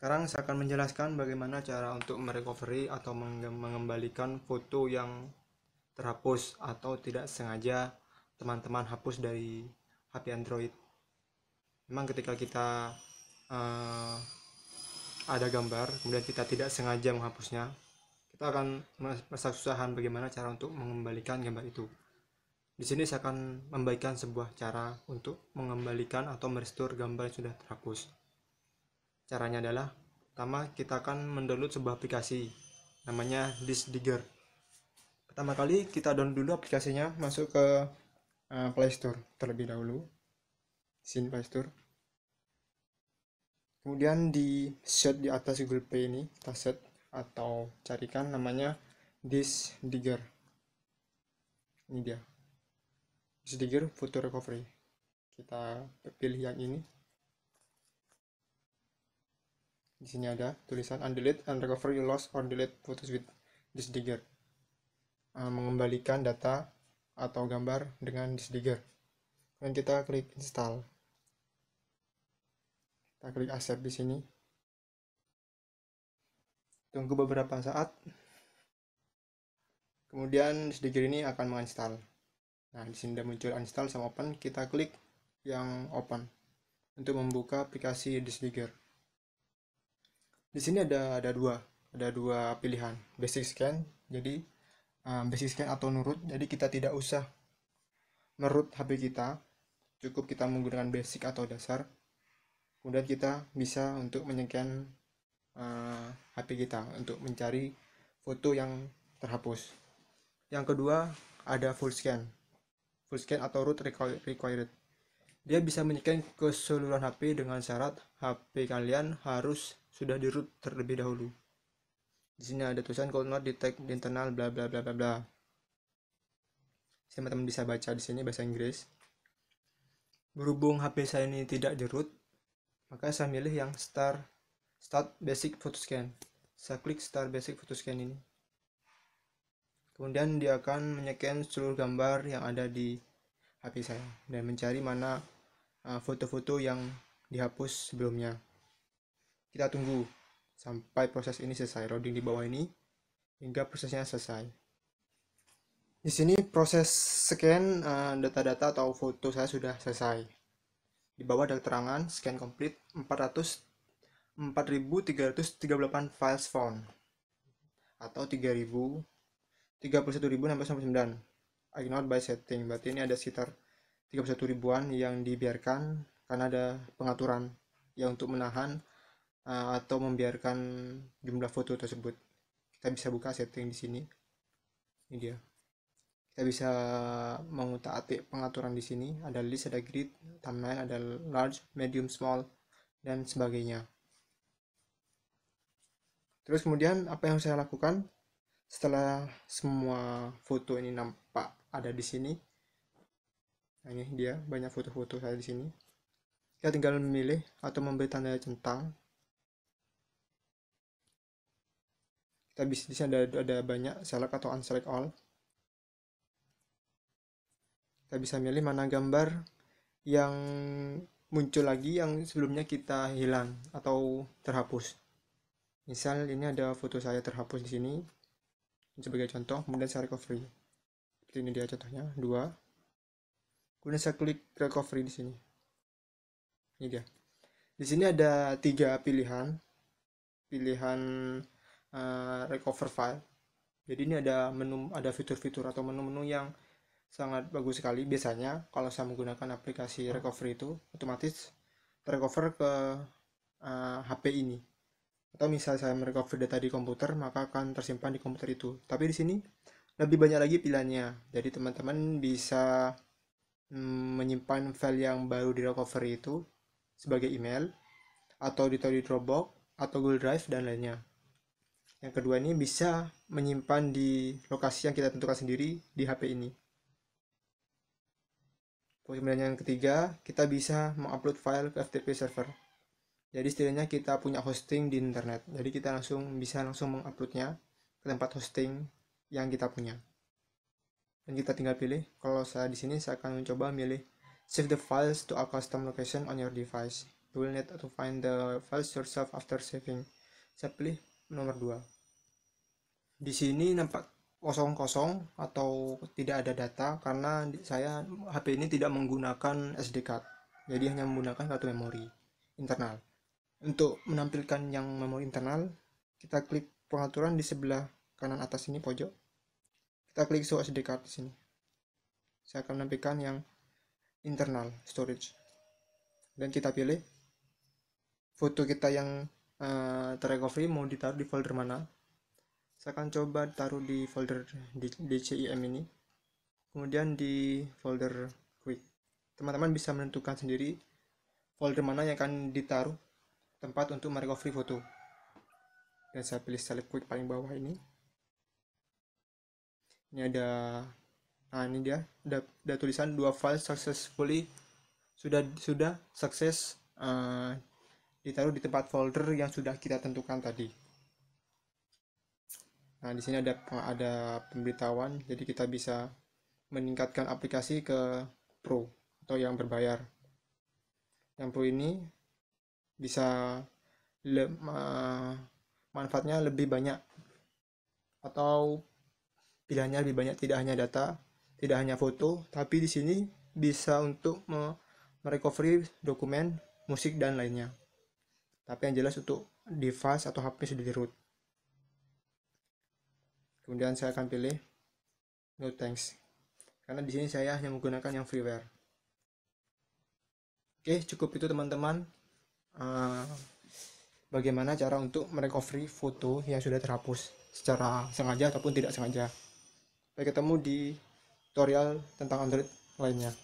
Sekarang saya akan menjelaskan bagaimana cara untuk merecovery atau mengembalikan foto yang terhapus atau tidak sengaja teman-teman hapus dari HP Android. Memang ketika kita uh, ada gambar, kemudian kita tidak sengaja menghapusnya, kita akan merasa kesusahan bagaimana cara untuk mengembalikan gambar itu. Di sini saya akan membagikan sebuah cara untuk mengembalikan atau merestore gambar yang sudah terhapus. Caranya adalah, pertama kita akan mendownload sebuah aplikasi namanya Disk Digger. Pertama kali kita download dulu aplikasinya, masuk ke Play Store terlebih dahulu. Di sini Play Store. Kemudian di search di atas Google Play ini, kita search atau carikan namanya Disk Digger. Ini dia. Disk Digger Photo Recovery. Kita pilih yang ini. Di sini ada tulisan undelete and recover your lost or delete photos with Disk Digger. Mengembalikan data atau gambar dengan Disk Digger. Dan kita klik install. Kita klik accept di sini. Tunggu beberapa saat. Kemudian Disk Digger ini akan menginstal. Nah, di sini sudah muncul install sama open. Kita klik yang open untuk membuka aplikasi Disk Digger. Di sini ada dua pilihan, basic scan. Jadi basic scan atau nurut. Jadi kita tidak usah merut HP kita, cukup kita menggunakan basic atau dasar. Kemudian kita bisa untuk menycan HP kita untuk mencari foto yang terhapus. Yang kedua ada full scan atau root required. Dia bisa menycan keseluruhan HP dengan syarat HP kalian harus sudah di root terlebih dahulu. Di sini ada tulisan could not detect the internal bla bla bla bla bla. Teman-teman bisa baca di sini bahasa Inggris. Berhubung HP saya ini tidak di root, maka saya milih yang start basic photo scan. Saya klik start basic photo scan ini. Kemudian dia akan menycan seluruh gambar yang ada di HP saya dan mencari mana foto-foto yang dihapus sebelumnya. Kita tunggu sampai proses ini selesai, loading di bawah ini hingga prosesnya selesai. Di sini proses scan data-data atau foto saya sudah selesai. Di bawah ada keterangan scan complete 4.338 files found atau 31.000 ignored by setting. Berarti ini ada sekitar 31 ribuan yang dibiarkan karena ada pengaturan yang untuk menahan atau membiarkan jumlah foto tersebut. Kita bisa buka setting di sini. Ini dia. Kita bisa mengutak-atik pengaturan di sini. Ada list, ada grid, thumbnail, ada large, medium, small, dan sebagainya. Terus kemudian apa yang saya lakukan setelah semua foto ini nampak ada di sini? Nah, ini dia banyak foto-foto saya di sini. Kita tinggal memilih atau memberi tanda centang. Kita bisa di sini ada banyak select atau unselect all. Kita bisa milih mana gambar yang muncul lagi yang sebelumnya kita hilang atau terhapus. Misal ini ada foto saya terhapus di sini sebagai contoh, kemudian saya recovery. Seperti ini dia contohnya, 2. Kemudian saya klik recovery di sini. Ini dia. Di sini ada 3 pilihan recover file. Jadi ini ada menu, ada fitur-fitur atau menu-menu yang sangat bagus sekali. Biasanya kalau saya menggunakan aplikasi recovery itu otomatis tercover ke HP ini. Atau misal saya merecover data di komputer, maka akan tersimpan di komputer itu. Tapi di sini lebih banyak lagi pilihannya. Jadi teman-teman bisa menyimpan file yang baru di recovery itu sebagai email atau ditaruh di Dropbox atau Google Drive dan lainnya. Yang kedua ini bisa menyimpan di lokasi yang kita tentukan sendiri di HP ini. Kemudian yang ketiga, kita bisa mengupload file ke FTP server. Jadi setidaknya kita punya hosting di internet. Jadi kita bisa langsung menguploadnya ke tempat hosting yang kita punya. Dan kita tinggal pilih. Kalau saya di sini saya akan mencoba milih save the files to a custom location on your device. You will need to find the files yourself after saving. Saya pilih nomor 2. Di sini nampak kosong-kosong atau tidak ada data karena saya HP ini tidak menggunakan SD card. Jadi hanya menggunakan kartu memori internal. Untuk menampilkan yang memori internal, kita klik pengaturan di sebelah kanan atas ini pojok. Kita klik show SD card di sini. Saya akan menampilkan yang internal storage. Dan kita pilih foto kita yang terrecovery mau ditaruh di folder mana. Saya akan coba taruh di folder DCIM ini, kemudian di folder quick. Teman-teman bisa menentukan sendiri folder mana yang akan ditaruh tempat untuk merecovery foto. Dan saya pilih select quick paling bawah ini. Ini ada, nah ini dia, ada tulisan 2 file successfully sudah sukses ditaruh di tempat folder yang sudah kita tentukan tadi. Nah, di sini ada pemberitahuan, jadi kita bisa meningkatkan aplikasi ke Pro atau yang berbayar. Yang Pro ini bisa manfaatnya lebih banyak atau pilihannya lebih banyak, tidak hanya data, tidak hanya foto, tapi di sini bisa untuk merecovery dokumen, musik dan lainnya. Tapi yang jelas untuk device atau HP sudah di root. Kemudian saya akan pilih no thanks, karena di sini saya hanya menggunakan yang freeware. Oke, cukup itu teman-teman. Bagaimana cara untuk merecovery foto yang sudah terhapus secara sengaja ataupun tidak sengaja. Sampai ketemu di tutorial tentang Android lainnya.